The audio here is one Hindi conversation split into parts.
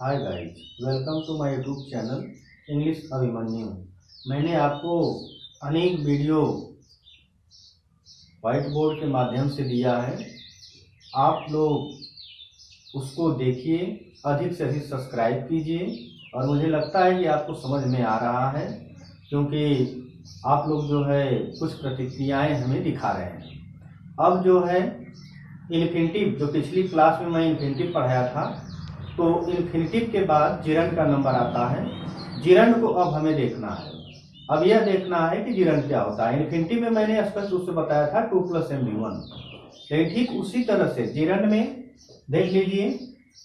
Hi guys, welcome to my YouTube channel English Abhimanyu. मैंने आपको अनेक वीडियो व्हाइट बोर्ड के माध्यम से दिया है। आप लोग उसको देखिए, अधिक से अधिक सब्सक्राइब कीजिए और मुझे लगता है कि आपको समझ में आ रहा है, क्योंकि आप लोग जो है कुछ प्रतिक्रियाएं हमें दिखा रहे हैं। अब जो है इन्फिनिटिव, जो पिछली क्लास में मैं इन्फिनिटिव पढ़ाया था, तो इन्फिनिटिव के बाद जिरंड का नंबर आता है। जिरंड को अब हमें देखना है। अब यह देखना है कि जिरंड क्या होता है। इन्फिनिटिव में मैंने स्पष्ट रूप से बताया था 2 + MV1, लेकिन ठीक उसी तरह से जिरंड में देख लीजिए।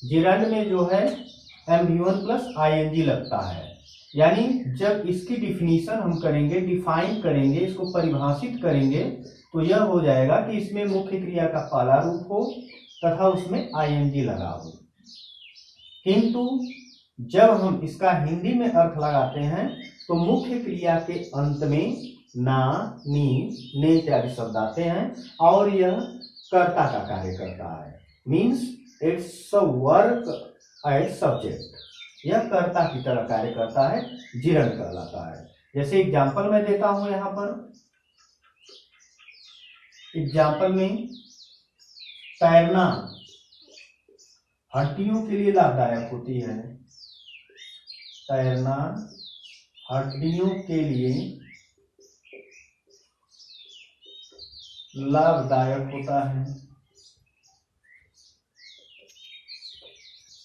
जिरंड में जो है MV1 + ING लगता है, यानी जब इसकी डिफिनीशन हम करेंगे, डिफाइन करेंगे, इसको परिभाषित करेंगे, तो यह हो जाएगा कि इसमें मुख्य क्रिया का पहला रूप हो तथा उसमें ING लगा हो। किंतु जब हम इसका हिंदी में अर्थ लगाते हैं तो मुख्य क्रिया के अंत में ना, नी, ने इत्यादि शब्द आते हैं और यह कर्ता का कार्य करता है। Means it's a work as subject. यह कर्ता की तरह कार्य करता है, जिरंड कहलाता है। जैसे एग्जाम्पल मैं देता हूं, यहां पर एग्जाम्पल में तैरना हड्डियों के लिए लाभदायक होती है। तैरना हड्डियों के लिए लाभदायक होता है।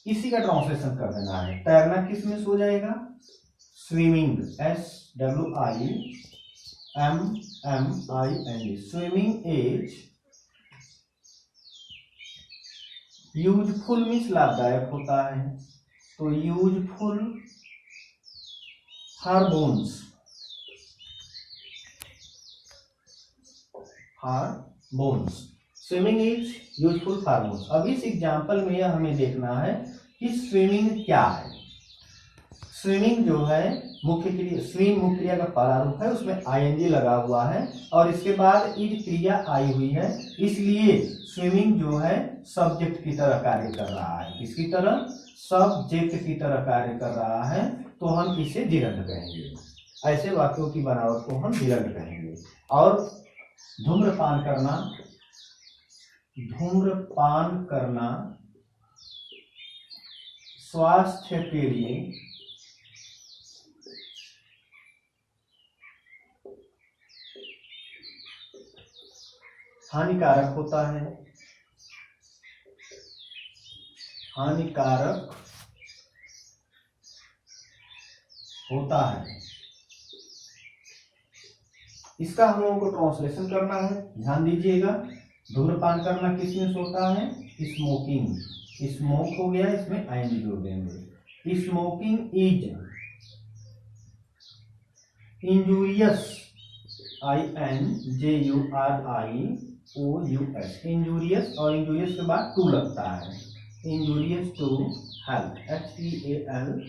इसी का ट्रांसलेशन कर देना है। तैरना किस में हो जाएगा? Swimming, SWIMMING। Swimming is useful means लाभदायक होता है, तो useful for bones, swimming is useful for bones. अब इस एग्जाम्पल में यह हमें देखना है कि स्विमिंग क्या है। स्विमिंग जो है मुख्य क्रिया, स्विम मुख्य क्रिया का पहला रूप है, उसमें ING लगा हुआ है और इसके बाद इज क्रिया आई हुई है, इसलिए स्विमिंग जो है सब्जेक्ट की तरह कार्य कर रहा है। किसकी तरह? सब्जेक्ट की तरह कार्य कर रहा है, तो हम इसे जिरंड कहेंगे। ऐसे वाक्यों की बनावट को हम जिरंड कहेंगे। और धूम्रपान करना स्वास्थ्य के लिए हानिकारक होता है। हानिकारक होता है। इसका हम लोगों को ट्रांसलेशन करना है, ध्यान दीजिएगा। धूम्रपान करना किस में होता है? स्मोकिंग। स्मोक हो गया, इसमें ING जोड़ देंगे। Smoking is injurious, INJURIOUS, injurious, और इंजूरियस के बाद टू लगता है, इंजूरियस टू हेल्थ, HEALTH।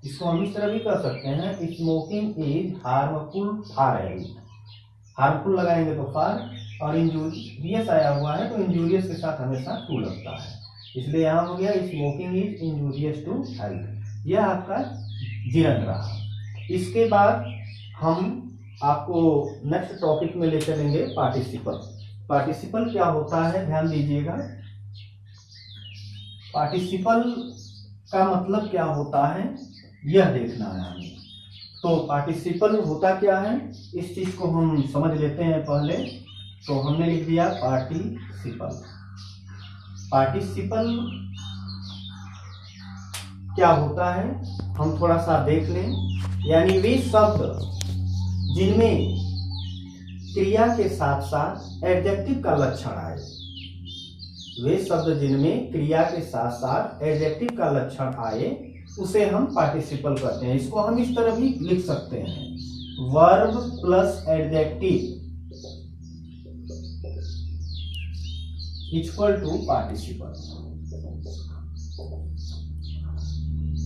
इसको हम इस तरह भी कर सकते हैं, smoking is harmful for health. Harmful लगाएंगे तो फॉर, और इंजूरियस आया हुआ है तो इंजूरियस के साथ हमेशा टू लगता है, इसलिए यहाँ हो गया smoking is injurious to health. यह आपका जिरंड रहा। इसके बाद हम आपको नेक्स्ट टॉपिक में ले चलेंगे, पार्टिसिपल। पार्टिसिपल क्या होता है, ध्यान दीजिएगा। पार्टिसिपल का मतलब क्या होता है यह देखना है हमें। तो पार्टिसिपल होता क्या है, इस चीज को हम समझ लेते हैं पहले। तो हमने लिख दिया पार्टिसिपल। पार्टिसिपल क्या होता है हम थोड़ा सा देख लें। यानी वे शब्द जिनमें क्रिया के साथ साथ एडजेक्टिव का लक्षण आए, वे शब्द जिनमें क्रिया के साथ साथ एडजेक्टिव का लक्षण आए, उसे हम पार्टिसिपल कहते हैं। इसको हम इस तरह भी लिख सकते हैं, verb plus adjective equal to participle.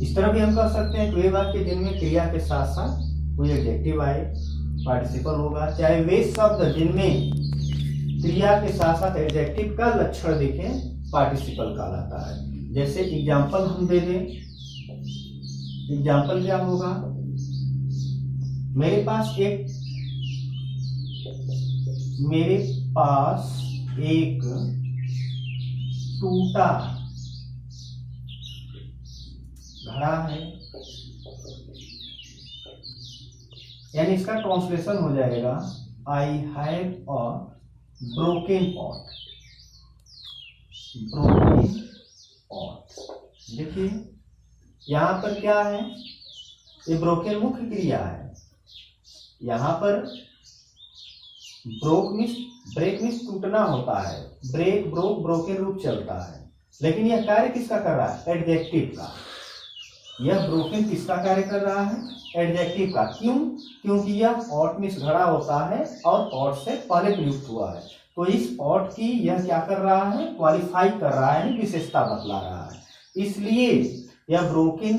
इस तरह भी हम कह सकते हैं कि वे वाक्य जिनमें क्रिया के साथ साथ कोई एडजेक्टिव आए, पार्टिसिपल होगा। चाहे वे शब्द जिनमें क्रिया के साथ साथ एडजेक्टिव का लक्षण दिखे, पार्टिसिपल कहलाता है। जैसे एग्जाम्पल हम दे दें, एग्जाम्पल क्या होगा, मेरे पास एक टूटा घड़ा है, यानी इसका ट्रांसलेशन हो जाएगा I have a broken pot. Broken pot, देखिए यहां पर क्या है, ये ब्रोकन मुख्य क्रिया है। यहां पर ब्रेक मीन्स टूटना होता है, ब्रेक ब्रोक ब्रोकन रूप चलता है, लेकिन यह कार्य किसका कर रहा है, एडजेक्टिव का। यह ब्रोकन किसका कार्य कर रहा है, एडजेक्टिव का। क्यों, क्योंकि यह पॉट मीन्स घड़ा होता है और पॉट से पहले प्रयुक्त हुआ है, तो इस पॉट की यह क्या कर रहा है, क्वालिफाई कर रहा है, विशेषता बतला रहा है। इसलिए यह ब्रोकन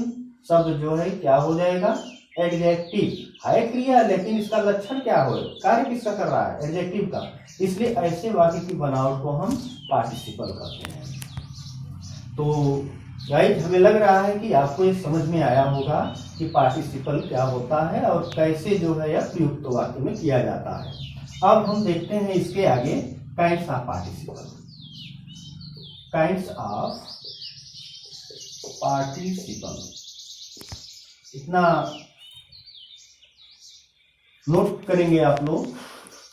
शब्द जो है क्या हो जाएगा, एडजेक्टिव है क्रिया, लेकिन इसका लक्षण क्या हो, कार्य किसका कर रहा है, एडजेक्टिव का। इसलिए ऐसे वाक्य की बनावट को हम पार्टिसिपल कहते हैं। तो गाइस हमें लग रहा है कि आपको ये समझ में आया होगा कि पार्टिसिपल क्या होता है और कैसे जो है यह प्रयुक्त वाक्य में किया जाता है। अब हम देखते हैं इसके आगे kinds of participle. Kinds of participle, इतना नोट करेंगे आप लोग,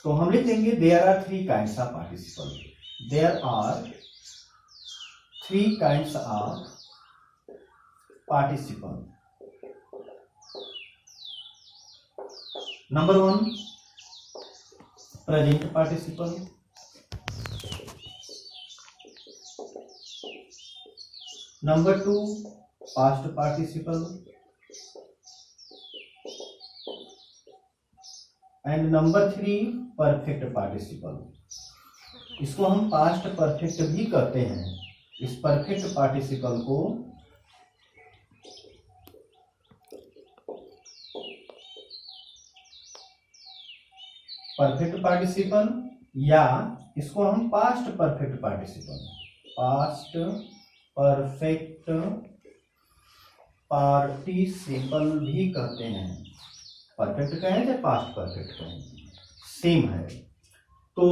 तो हम लिख देंगे there are 3 kinds of participle. There are 3 kinds of participle. Number 1 present participle, number 2 past participle, and number 3 perfect participle. इसको हम पास्ट परफेक्ट भी कहते हैं। इस परफेक्ट पार्टिसिपल को परफेक्ट पार्टिसिपल या इसको हम past perfect participle, past perfect participle भी कहते हैं। परफेक्ट कहें या पास्ट परफेक्ट कहें, सेम है। तो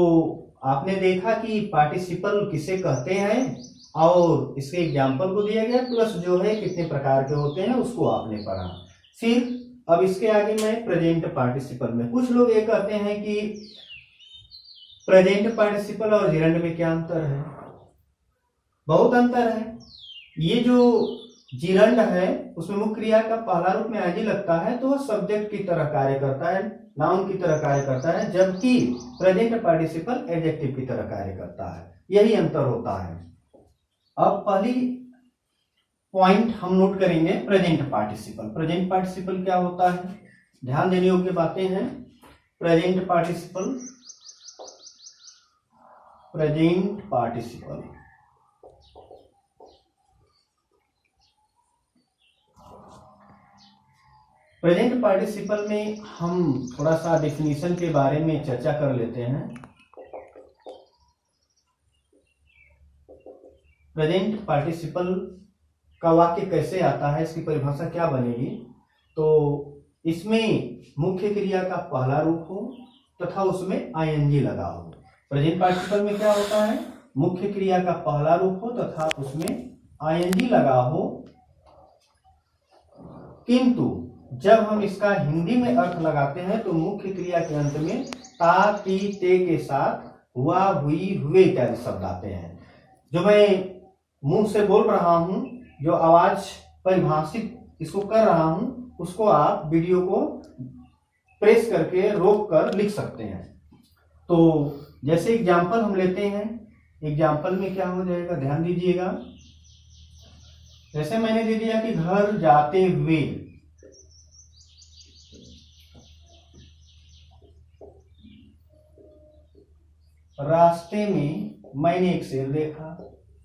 आपने देखा कि पार्टिसिपल किसे कहते हैं और इसके एग्जाम्पल को दिया गया, प्लस जो है कितने प्रकार के होते हैं उसको आपने पढ़ा। फिर अब इसके आगे मैं प्रेजेंट पार्टिसिपल में, कुछ लोग ये कहते हैं कि प्रेजेंट पार्टिसिपल और जिरंड में क्या अंतर है, बहुत अंतर है। ये जो जिरंड है उसमें मुख्य क्रिया का पहला रूप में आईएनजी लगता है तो वह सब्जेक्ट की तरह कार्य करता है, नाउन की तरह कार्य करता है, जबकि प्रेजेंट पार्टिसिपल एडजेक्टिव की तरह कार्य करता है। यही अंतर होता है। अब पहली पॉइंट हम नोट करेंगे प्रेजेंट पार्टिसिपल। प्रेजेंट पार्टिसिपल क्या होता है, ध्यान देने योग्य बातें हैं। Present participle, present participle present participle में हम थोड़ा सा डेफिनेशन के बारे में चर्चा कर लेते हैं। प्रेजेंट पार्टिसिपल का वाक्य कैसे आता है, इसकी परिभाषा क्या बनेगी, तो इसमें मुख्य क्रिया का पहला रूप हो तथा उसमें आईएनजी लगा हो। प्रेजेंट पार्टिसिपल में क्या होता है, मुख्य क्रिया का पहला रूप हो तथा उसमें आईएनजी लगा हो, किंतु जब हम इसका हिंदी में अर्थ लगाते हैं तो मुख्य क्रिया के अंत में ता ती ते के साथ हुआ हुई हुए इत्यादि शब्द आते हैं। जो मैं मुंह से बोल रहा हूं, जो आवाज परिभाषित इसको कर रहा हूं, उसको आप वीडियो को प्रेस करके रोक कर लिख सकते हैं। तो जैसे एग्जाम्पल हम लेते हैं, एग्जाम्पल में क्या हो जाएगा, ध्यान दीजिएगा। जैसे मैंने दे दिया कि घर जाते हुए, रास्ते में मैंने एक शेर देखा,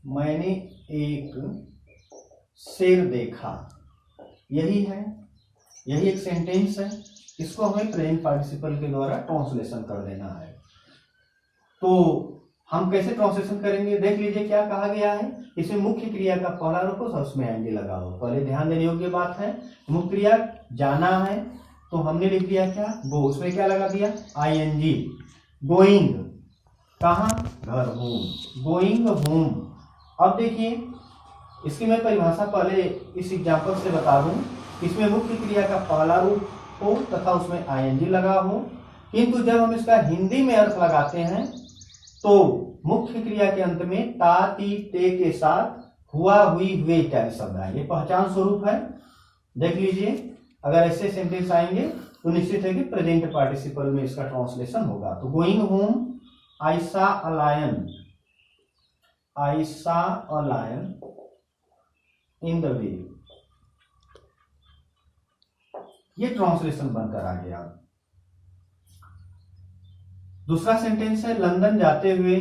मैंने एक शेर देखा, यही है, यही एक सेंटेंस है। इसको हमें प्रेजेंट पार्टिसिपल के द्वारा ट्रांसलेशन कर देना है। तो हम कैसे ट्रांसलेशन करेंगे, देख लीजिए क्या कहा गया है। इसमें मुख्य क्रिया का पहला रूप और उसमें एनजी लगा हो। पहले ध्यान देने योग्य बात है, मुख्य क्रिया जाना है तो हमने लिख दिया क्या गो, उसमें क्या लगा दिया आईएनजी। गोइंग कहाँ, घर, होम, गोइंग होम। अब देखिए इसकी मैं परिभाषा पहले इस एग्जाम्पल से बता दूं। इसमें मुख्य क्रिया का पहला रूप हो तथा उसमें आईएनजी लगा हो, किंतु जब हम इसका हिंदी में अर्थ लगाते हैं तो मुख्य क्रिया के अंत में ता ती ते के साथ हुआ हुई हुए इत्यादि शब्द आएंगे। पहचान स्वरूप है, देख लीजिए। अगर ऐसे सेंटेंस आएंगे तो निश्चित है कि प्रेजेंट पार्टिसिपल में इसका ट्रांसलेशन होगा। तो गोइंग होम, आई सा अ लायन, आई सा a lion in the way, ये ट्रांसलेशन बनकर आ गया। दूसरा सेंटेंस है लंदन जाते हुए,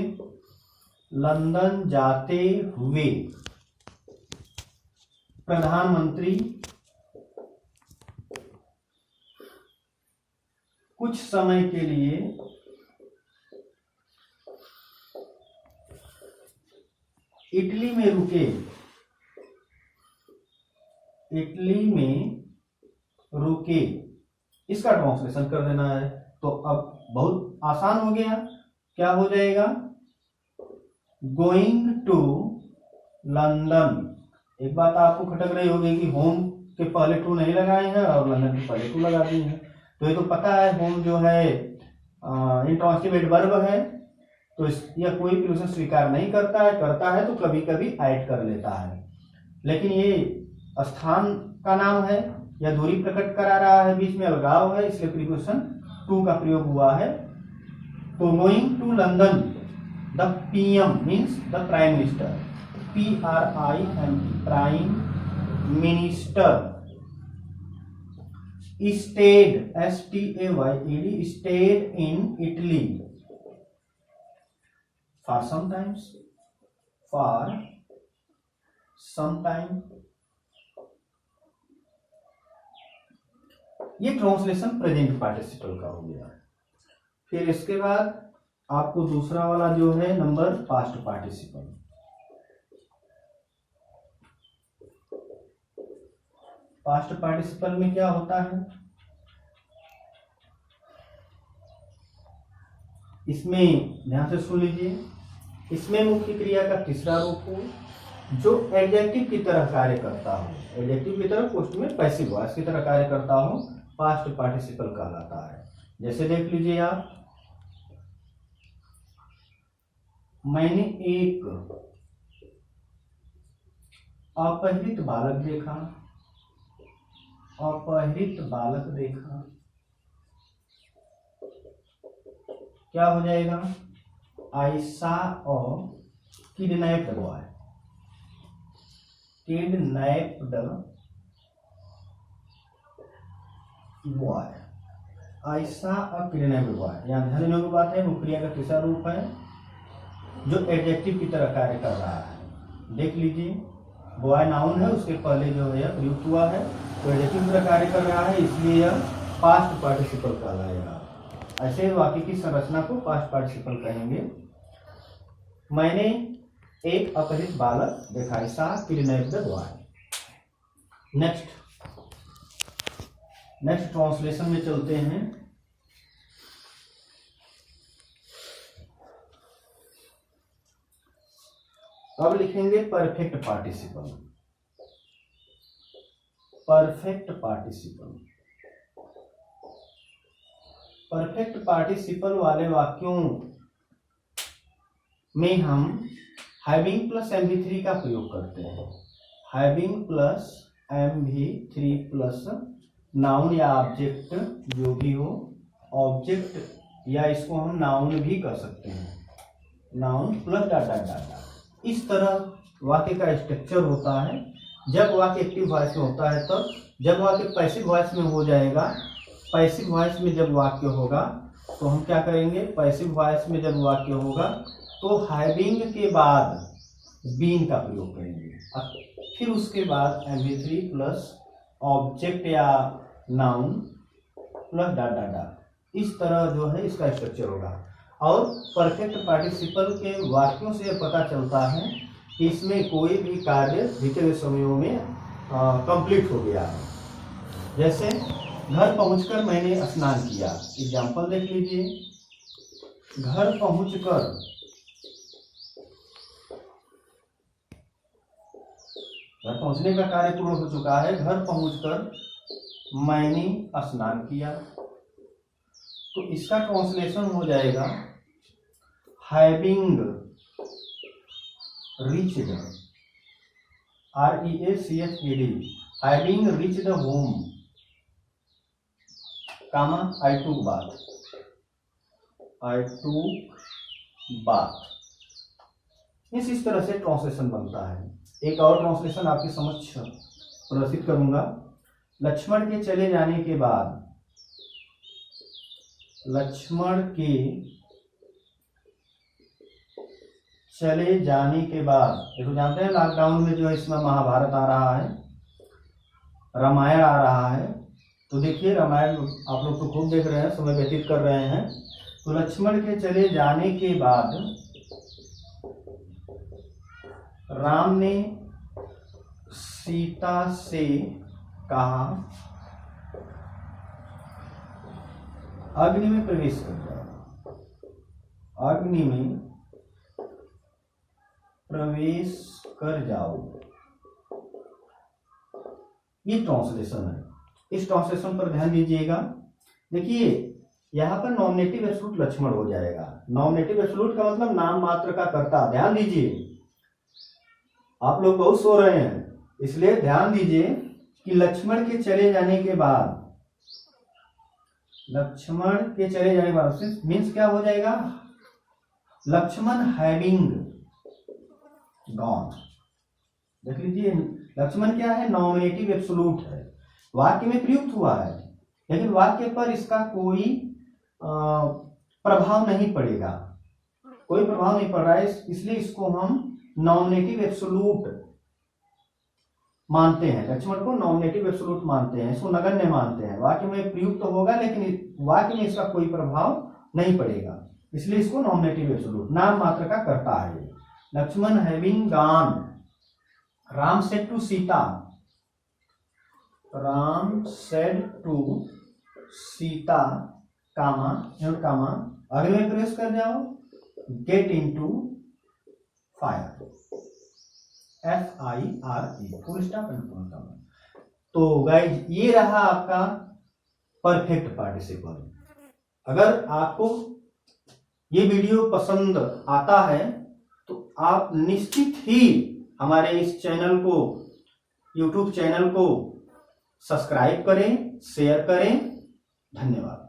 लंदन जाते हुए प्रधानमंत्री कुछ समय के लिए इटली में रुके, इटली में रुके, इसका ट्रांसलेशन कर देना है। तो अब बहुत आसान हो गया, क्या हो जाएगा गोइंग टू लंदन। एक बात आपको खटक रही होगी कि होम के पहले टू नहीं लगाए हैं और लंदन के पहले टू लगा दिए हैं। तो ये तो पता है होम जो है इंट्रांसिटिव वर्ब है, तो यह कोई प्रीपोजिशन स्वीकार नहीं करता है, करता है तो कभी कभी ऐड कर लेता है। लेकिन ये स्थान का नाम है या दूरी प्रकट करा रहा है, बीच में अलगाव है, इसलिए प्रीपोजिशन टू का प्रयोग हुआ है। तो going to London, the PM means the prime minister, PRIM prime minister, stayed STAYED stayed in Italy for some time। ये ट्रांसलेशन प्रेजेंट पार्टिसिपल का हो गया। फिर इसके बाद आपको दूसरा वाला जो है number past participle. Past participle में क्या होता है, इसमें ध्यान से सुन लीजिए। इसमें मुख्य क्रिया का तीसरा रूप हो जो एडजेक्टिव की तरह कार्य करता हो, एडजेक्टिव की तरह पोस्ट में पैसिव वॉइस की तरह कार्य करता हो, पास्ट पार्टिसिपल कहलाता है। जैसे देख लीजिए आप, मैंने एक अपहृत बालक देखा, अपहृत बालक देखा, क्या हो जाएगा आई सा अ किडनैप्ड बॉय, किडनैप्ड बॉय, आई सा अ किडनैप्ड बॉय। यहाँ ध्यान देने की बात है, मुख्य क्रिया का तीसरा रूप है जो एडजेक्टिव की तरह कार्य कर रहा है। देख लीजिए, बॉय नाउन है, उसके पहले जो है प्रयुक्त हुआ है, तो एडजेक्टिव की तरह कार्य कर रहा है, इसलिए यह पास्ट पार्टिसिपल कहलाएगा। ऐसे वाक्य की संरचना को पास्ट पार्टिसिपल कहेंगे। मैंने एक अपहृत बालक देखा, सा किडनैप्ड बॉय। नेक्स्ट ट्रांसलेशन में चलते हैं। अब लिखेंगे perfect participle. Perfect participle, perfect participle वाले वाक्यों में हम हैविंग प्लस MV3 का प्रयोग करते हैं। Having plus MV3 plus noun या ऑब्जेक्ट जो भी हो, ऑब्जेक्ट या इसको हम नाउन भी कर सकते हैं, नाउन प्लस डाटा डाटा। इस तरह वाक्य का स्ट्रक्चर होता है। जब वाक्य एक्टिव वॉइस में होता है तब, जब वाक्य पैसिव वॉइस में हो जाएगा, पैसिव वॉइस में जब वाक्य होगा तो हम क्या करेंगे, पैसिव वॉइस में जब वाक्य होगा तो हैविंग के बाद बीन का प्रयोग करेंगे, फिर उसके बाद MV3 प्लस ऑब्जेक्ट या नाउन प्लस डाटा डाटा। इस तरह जो है इसका स्ट्रक्चर होगा। और परफेक्ट पार्टिसिपल के वाक्यों से पता चलता है कि इसमें कोई भी कार्य बीते हुए समयों में कंप्लीट हो गया है। जैसे घर पहुंचकर मैंने स्नान किया, एग्जाम्पल देख लीजिए। घर पहुंचने का कार्य पूर्ण हो चुका है। घर पहुंचकर मैंने स्नान किया, तो इसका ट्रांसलेशन हो जाएगा having reached, REACHED, having reached home, comma I took bath। इस तरह से ट्रांसलेशन बनता है। एक और ट्रांसलेशन आपके समक्ष प्रदर्शित करूंगा। लक्ष्मण के चले जाने के बाद, लक्ष्मण के चले जाने के बाद, ये तो जानते हैं लॉकडाउन में जो है इसमें महाभारत आ रहा है, रामायण आ रहा है। तो देखिए रामायण आप लोग तो खूब देख रहे हैं, समय व्यतीत कर रहे हैं। तो लक्ष्मण के चले जाने के बाद राम ने सीता से कहा अग्नि में प्रवेश कर जाओ, अग्नि में प्रवेश कर जाओ। ये ट्रांसलेशन है। इस ट्रांसलेशन पर ध्यान दीजिएगा। देखिए यहाँ पर नॉमिनेटिव एब्सोल्यूट लक्ष्मण हो जाएगा। नॉमिनेटिव एब्सोल्यूट का मतलब नाम मात्र का कर्ता। ध्यान दीजिए, आप लोग बहुत सो रहे हैं, इसलिए ध्यान दीजिए कि लक्ष्मण के चले जाने के बाद, लक्ष्मण के चले जाने के बाद मीन्स क्या हो जाएगा, लक्ष्मण हैविंग गॉन। देख लीजिए लक्ष्मण क्या है, नॉमिनेटिव एब्सोल्यूट है, वाक्य में प्रयुक्त हुआ है, लेकिन वाक्य पर इसका कोई प्रभाव नहीं पड़ेगा, कोई प्रभाव नहीं पड़ रहा है, इसलिए इसको हम नॉमिनेटिव एब्सोल्यूट मानते हैं। लक्ष्मण को नॉमिनेटिव एब्सोल्यूट मानते हैं, इसको नगण्य मानते हैं। वाक्य में प्रयुक्त होगा लेकिन वाक्य में इसका कोई प्रभाव नहीं पड़ेगा, इसलिए इसको नॉमिनेटिव एब्सोल्यूट, नाम मात्र का कर्ता है। Lakshman having gone, Ram said to Sita, Ram said to Sita comma अग्नि में प्रवेश कर जाओ, get into fire, FIRE, full stop and full stop. तो गाइज ये रहा आपका परफेक्ट पार्टिसिपल। अगर आपको ये वीडियो पसंद आता है तो आप निश्चित ही हमारे इस चैनल को, YouTube चैनल को सब्सक्राइब करें, शेयर करें। धन्यवाद।